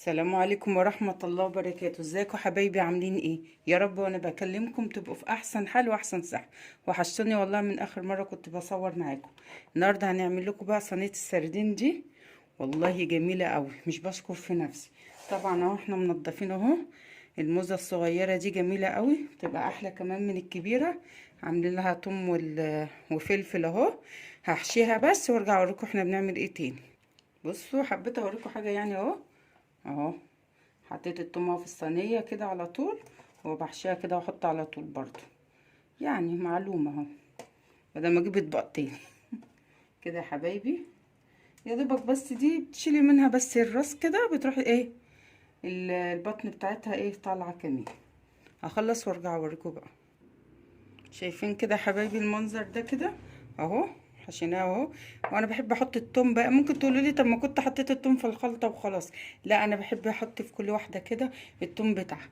السلام عليكم ورحمة الله وبركاته. ازيكم حبايبي؟ عاملين ايه؟ يا رب وانا بكلمكم تبقوا في احسن حال واحسن صحة. وحشتوني والله من اخر مرة كنت بصور معاكم. النهاردة هنعمل لكم بقى صينية السردين دي. والله جميلة قوي، مش بشكر في نفسي. طبعا اهو احنا منضفين اهو. الموزة الصغيرة دي جميلة قوي، بتبقى احلى كمان من الكبيرة. عاملين لها توم وفلفل اهو. هحشيها بس وارجع اوريكم احنا بنعمل ايه تاني. بصوا، حبيت اوريكم حاجة يعني اهو. حطيت التومه في الصينيه كده على طول، وبحشيها كده واحط على طول برضو. يعني معلومه اهو، بدل ما اجيب اطباق تاني. كده يا حبايبي، يا دوبك بس دي بتشيلي منها بس الراس كده، بتروحي ايه البطن بتاعتها ايه طالعه كمان. هخلص وارجع اوريكم بقى. شايفين كده يا حبايبي المنظر ده كده اهو. حشيناه اهو. وانا بحب احط التوم بقى. ممكن تقولوا لي طب ما كنت حطيت التوم في الخلطه وخلاص. لا، انا بحب احط في كل واحده كده التوم بتاعها.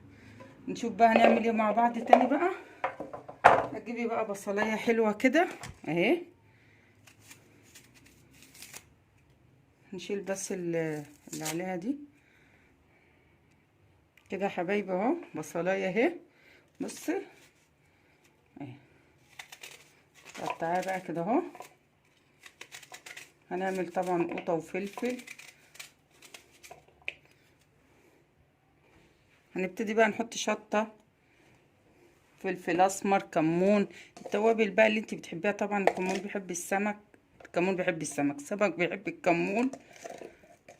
نشوف بقى هنعمل ايه مع بعض تاني بقى. هتجيبي بقى بصلايه حلوه كده اهي. نشيل بس اللي عليها دي كده يا حبايبي اهو. بصلايه اهي، بصي اهي. قطعيها بقى كده اهو. هنعمل طبعا قوطه وفلفل. هنبتدي بقى نحط شطه، فلفل اسمر، كمون، التوابل بقى اللي انت بتحبيها. طبعا الكمون بيحب السمك، الكمون بيحب السمك، السمك بيحب الكمون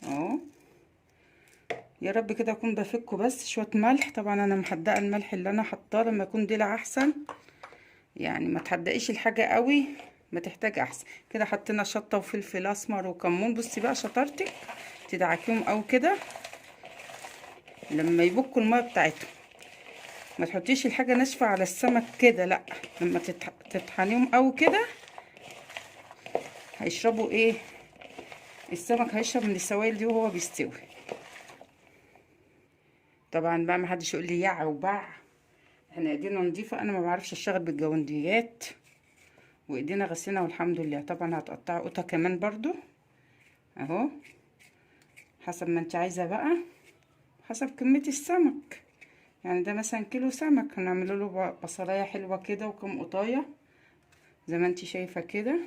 اهو. يا رب كده اكون بفكه. بس شويه ملح، طبعا انا محدقه الملح اللي انا حطاه لما يكون دلع احسن. يعني ما تحدقيش الحاجه قوي، ما تحتاج احسن كده. حطينا شطه وفلفل اسمر وكمون. بصي بقى شطارتك تدعكيهم او كده لما يبكوا الميه بتاعتهم. ما تحطيش الحاجه ناشفه على السمك كده، لا. لما تطحنيهم او كده هيشربوا ايه، السمك هيشرب من السوائل دي وهو بيستوي. طبعا بقى ما حدش يقول لي يع وبع. احنا ايدينا نضيفه، انا ما بعرفش اشتغل بالجونديات، وايدينا غسيلة والحمد لله. طبعا هتقطعي قطه كمان برضو اهو، حسب ما انت عايزه بقى، حسب كميه السمك. يعني ده مثلا كيلو سمك، هنعمل له بصلايه حلوه كده وكم قطايه زي ما انت شايفه كده.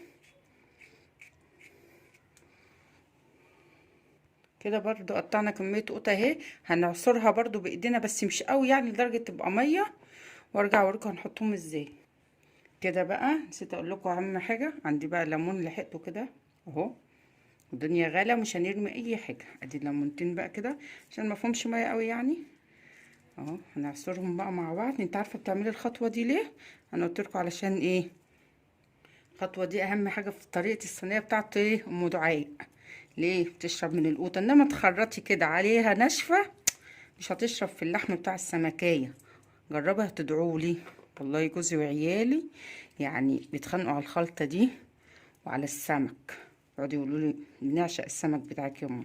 كده برضو قطعنا كميه قطه اهي. هنعصرها برضو بايدينا بس مش قوي يعني لدرجه تبقى ميه، وارجع اوريكم هنحطهم ازاي. كده بقى نسيت اقول لكم اهم حاجه. عندي بقى ليمون لحقته كده اهو. الدنيا غاليه، مش هنرمي اي حاجه. ادي ليمونتين بقى كده عشان ما فيهمش ميه قوي يعني اهو. هنعصرهم بقى مع بعض. انت عارفه بتعملي الخطوه دي ليه؟ انا قلت لكم علشان ايه. الخطوه دي اهم حاجه في طريقه الصينيه بتاعت ايه ام دعاء. ليه؟ بتشرب من القوطه. انما تخرطي كده عليها ناشفه مش هتشرب في اللحم بتاع السمكيه. جربها تدعولي. والله جوزي وعيالي يعني بيتخانقوا على الخلطه دي وعلى السمك. يقعدوا يقولوا لي بنعشق السمك بتاعك يا ماما.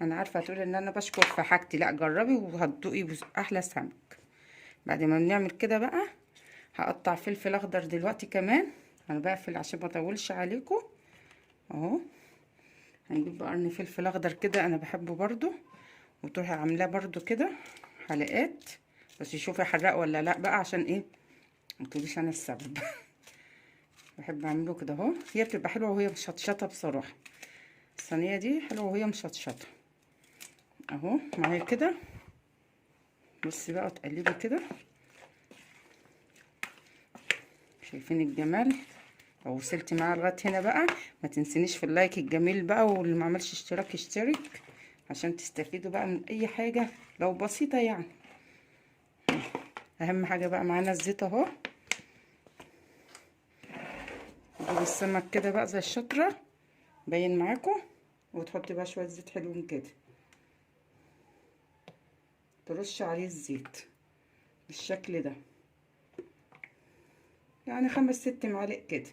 انا عارفه هتقولي ان انا بشكر في حاجتي، لا جربي وهتدوقي احلى سمك. بعد ما بنعمل كده بقى هقطع فلفل اخضر دلوقتي كمان. انا بقفل عشان ما اطولش عليكم اهو. هنجيب بقى قرن فلفل اخضر كده، انا بحبه برضو. وتروحي عاملاه برضو كده حلقات. بس شوفي حرقه ولا لا بقى، عشان ايه ما تقوليش انا السبب. بحب اعمله كده اهو. هي بتبقى حلوه وهي مشطشطه بصراحه. الصينيه دي حلوه وهي مشطشطه اهو معايا كده. بصي بقى تقلبي كده. شايفين الجمال؟ لو وصلتي معايا لغايه هنا بقى ما تنسينيش في اللايك الجميل بقى، واللي ما عملش اشتراك يشترك عشان تستفيدوا بقى من اي حاجه لو بسيطه يعني. اهم حاجه بقى معانا الزيت اهو. نجيب السمك كده بقى زي الشطره باين معاكم، وتحطي بقى شويه زيت حلوين كده. ترش عليه الزيت بالشكل ده، يعني 5 6 معالق كده.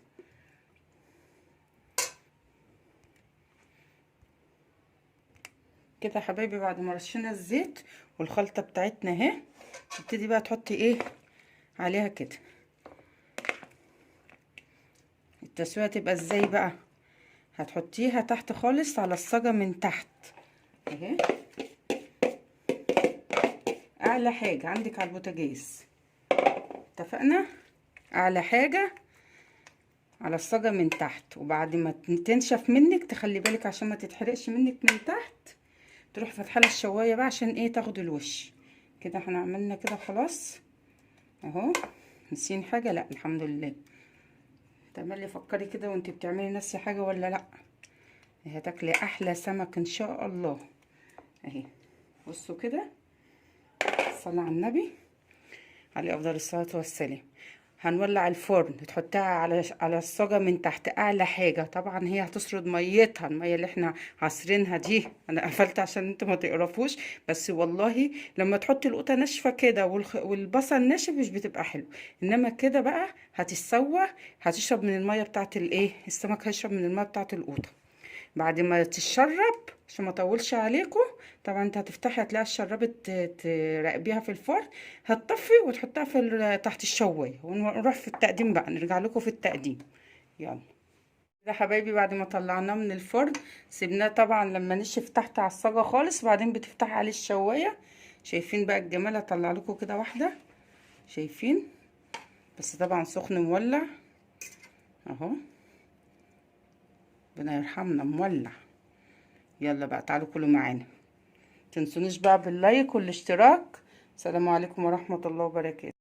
كده يا حبايبي بعد ما رشينا الزيت والخلطه بتاعتنا اهي، تبتدي بقى تحطي ايه عليها كده. التسويه تبقى ازاي بقى؟ هتحطيها تحت خالص على الصاجه من تحت اهي. اعلى حاجه عندك على البوتاجاز. اتفقنا؟ اعلى حاجه على الصاجه من تحت، وبعد ما تنشف منك تخلي بالك عشان ما تتحرقش منك من تحت، تروح فاتحه الشوايه بقى عشان ايه تاخد الوش. كده احنا عملنا كده خلاص اهو. نسين حاجه؟ لا الحمد لله. تعملي فكري كده وانت بتعملي نفس حاجه ولا لا، هتاكلي احلى سمك ان شاء الله. اهي بصوا كده، صلى على النبي عليه افضل الصلاه والسلام. هنولع الفرن، تحطها على الصاجه من تحت اعلى حاجه. طبعا هي هتسرد ميتها، الميه اللي احنا عصرينها دي. انا قفلت عشان انتوا ما تقرفوش، بس والله لما تحطي القوطه ناشفه كده والبصل ناشف مش بتبقى حلو. انما كده بقى هتتسوى، هتشرب من الميه بتاعت الايه، السمك هيشرب من الميه بتاعت القوطه. بعد ما تتشرب عشان ما اطولش عليكم، طبعا انت هتفتحي هتلاقي الشربت تراقبيها في الفرن، هتطفي وتحطها في تحت الشوايه، ونروح في التقديم بقى، نرجع لكم في التقديم. يلا كده حبايبي، بعد ما طلعناه من الفرن سيبناه طبعا لما نشف تحت على الصاجه خالص، بعدين بتفتحي عليه الشوايه. شايفين بقى الجمال؟ هطلع لكم كده واحده، شايفين؟ بس طبعا سخن مولع اهو، ربنا يرحمنا مولع. يلا بقى تعالوا كلوا معانا، تنسونيش بقى باللايك والاشتراك. السلام عليكم ورحمة الله وبركاته.